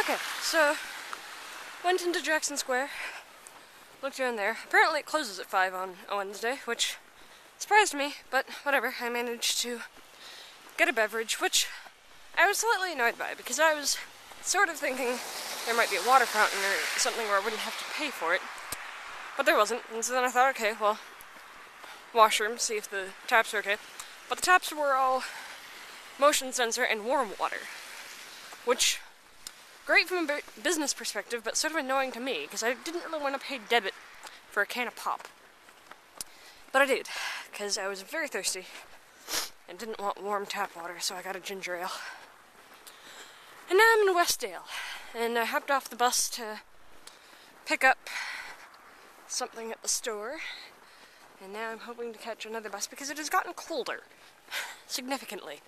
Okay, so went into Jackson Square, looked around there. Apparently it closes at 5 on a Wednesday, which surprised me, but whatever. I managed to get a beverage, which I was slightly annoyed by, because I was sort of thinking there might be a water fountain or something where I wouldn't have to pay for it, but there wasn't. And so then I thought, okay, well, washroom, see if the taps are okay. But the taps were all motion sensor and warm water, which, great from a business perspective, but sort of annoying to me, because I didn't really want to pay debit for a can of pop. But I did, because I was very thirsty and didn't want warm tap water, so I got a ginger ale. And now I'm in Westdale, and I hopped off the bus to pick up something at the store, and now I'm hoping to catch another bus because it has gotten colder, significantly.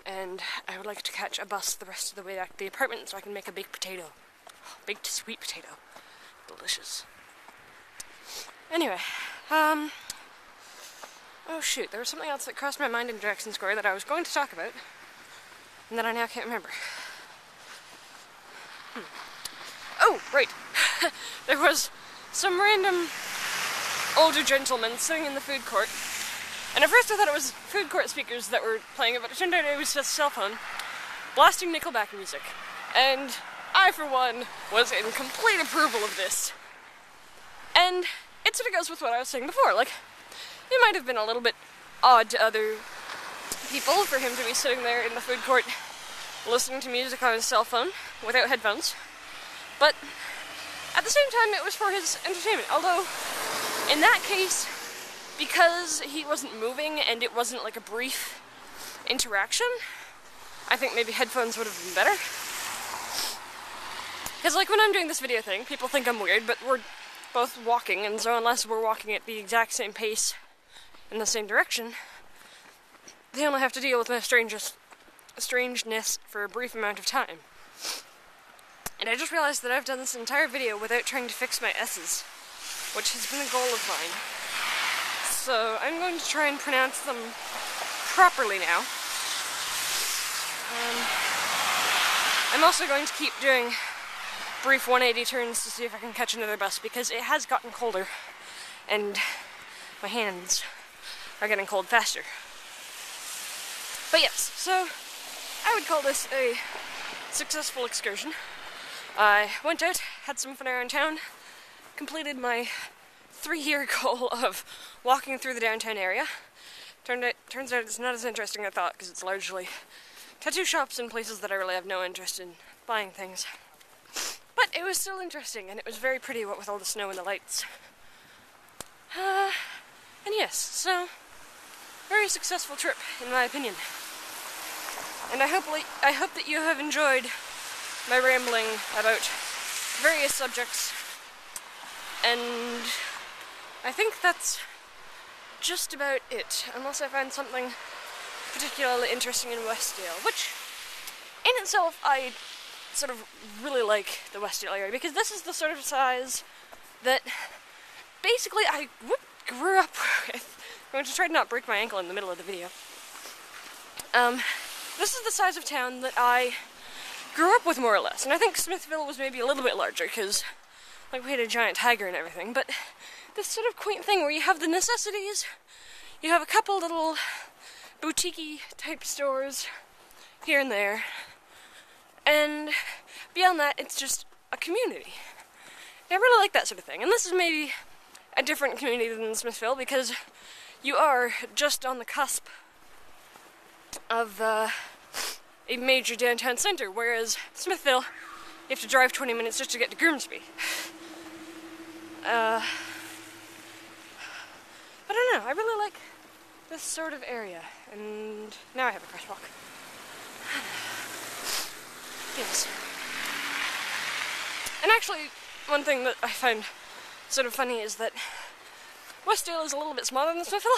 And I would like to catch a bus the rest of the way back to the apartment so I can make a baked potato. Baked sweet potato. Delicious. Anyway, oh shoot, there was something else that crossed my mind in Jackson Square that I was going to talk about, and that I now can't remember. Oh, right. There was some random older gentleman sitting in the food court. And at first I thought it was food court speakers that were playing it, but it turned out it was just a cell phone blasting Nickelback music. And I, for one, was in complete approval of this. And it sort of goes with what I was saying before. Like, it might have been a little bit odd to other people for him to be sitting there in the food court listening to music on his cell phone without headphones. But at the same time, it was for his entertainment. Although, in that case, because he wasn't moving and it wasn't like a brief interaction, I think maybe headphones would have been better. Because like when I'm doing this video thing, people think I'm weird, but we're both walking, and so unless we're walking at the exact same pace in the same direction, they only have to deal with my strangeness for a brief amount of time. And I just realized that I've done this entire video without trying to fix my S's, which has been a goal of mine. So I'm going to try and pronounce them properly now. I'm also going to keep doing brief 180 turns to see if I can catch another bus, because it has gotten colder and my hands are getting cold faster. But yes, so I would call this a successful excursion. I went out, had some fun around town, completed my 3-year goal of walking through the downtown area. Turns out it's not as interesting as I thought, because it's largely tattoo shops and places that I really have no interest in buying things. But it was still interesting, and it was very pretty, what with all the snow and the lights. And yes, so, very successful trip, in my opinion. And I hope that you have enjoyed my rambling about various subjects, and I think that's just about it, unless I find something particularly interesting in Westdale, which, in itself, I sort of really like the Westdale area, because this is the sort of size that basically I grew up with. I'm going to try to not break my ankle in the middle of the video. This is the size of town that I grew up with, more or less, and I think Smithville was maybe a little bit larger, because like we had a giant tiger and everything, but this sort of quaint thing where you have the necessities, you have a couple little boutique-y type stores here and there, and beyond that, it's just a community. And I really like that sort of thing, and this is maybe a different community than Smithville, because you are just on the cusp of a major downtown center, whereas Smithville, you have to drive 20 minutes just to get to Grimsby. But I don't know, I really like this sort of area, and now I have a crosswalk. Yes. And actually, one thing that I find sort of funny is that Westdale is a little bit smaller than Smithville,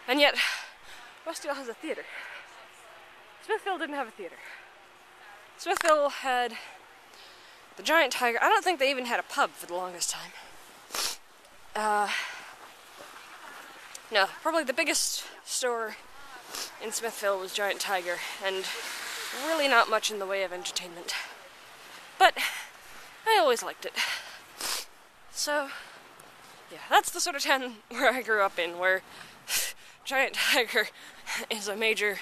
and yet Westdale has a theatre. Smithville didn't have a theatre. Smithville had the giant tiger. I don't think they even had a pub for the longest time. No, probably the biggest store in Smithville was Giant Tiger, and really not much in the way of entertainment. but I always liked it. So, yeah, that's the sort of town where I grew up in, where Giant Tiger is a major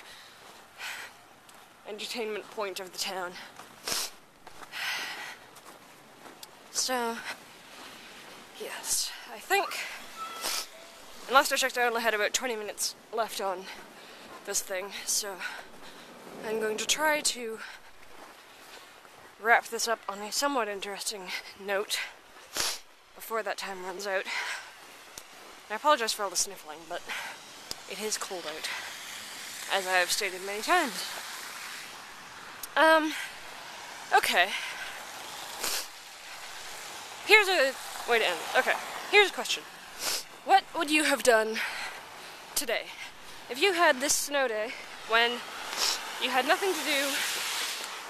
entertainment point of the town. So, yes, I think, and last I checked I only had about 20 minutes left on this thing, so I'm going to try to wrap this up on a somewhat interesting note before that time runs out. I apologize for all the sniffling, but it is cold out, as I have stated many times. Okay. Here's a way to end it. Okay, here's a question. What would you have done today if you had this snow day when you had nothing to do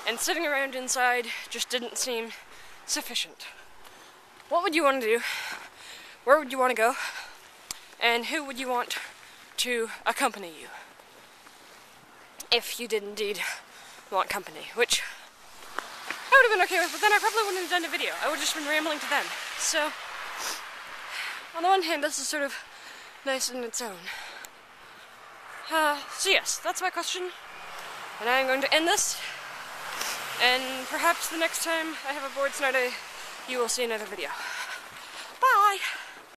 and sitting around inside just didn't seem sufficient? What would you want to do? Where would you want to go? And who would you want to accompany you? If you did indeed want company, which I would have been okay with, but then I probably wouldn't have done a video. I would have just been rambling to them. So, on the one hand, this is sort of nice in its own. So yes, that's my question. And I'm going to end this. And perhaps the next time I have a bored snow day, you will see another video. Bye!